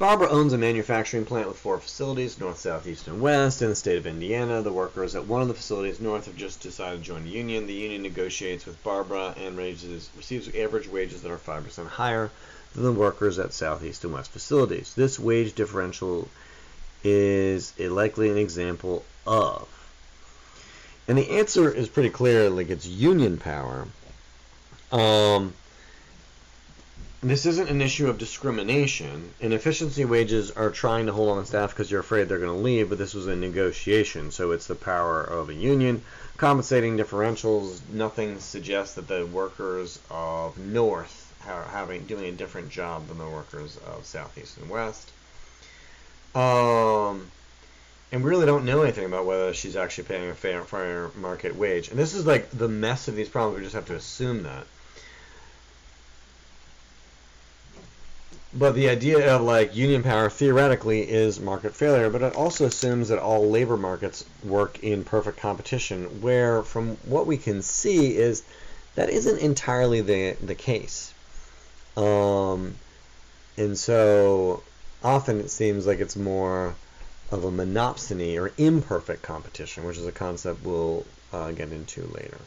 Barbara owns a manufacturing plant with 4 facilities, north, south, east, and west, in the state of Indiana. The workers at one of the facilities north have just decided to join the union. The union negotiates with Barbara and receives average wages that are 5% higher than the workers at south, east, and west facilities. This wage differential is likely an example of. And the answer is pretty clear, like it's union power. This isn't an issue of discrimination. Inefficiency wages are trying to hold on staff because you're afraid they're going to leave, but this was a negotiation, so it's the power of a union. Compensating differentials, nothing suggests that the workers of North are doing a different job than the workers of South, East, and West. And we really don't know anything about whether she's actually paying a fair market wage. And this is like the mess of these problems. We just have to assume that. But the idea of like union power theoretically is market failure, but it also assumes that all labor markets work in perfect competition, where from what we can see is that isn't entirely the case. And so often it seems like it's more of a monopsony or imperfect competition, which is a concept we'll get into later.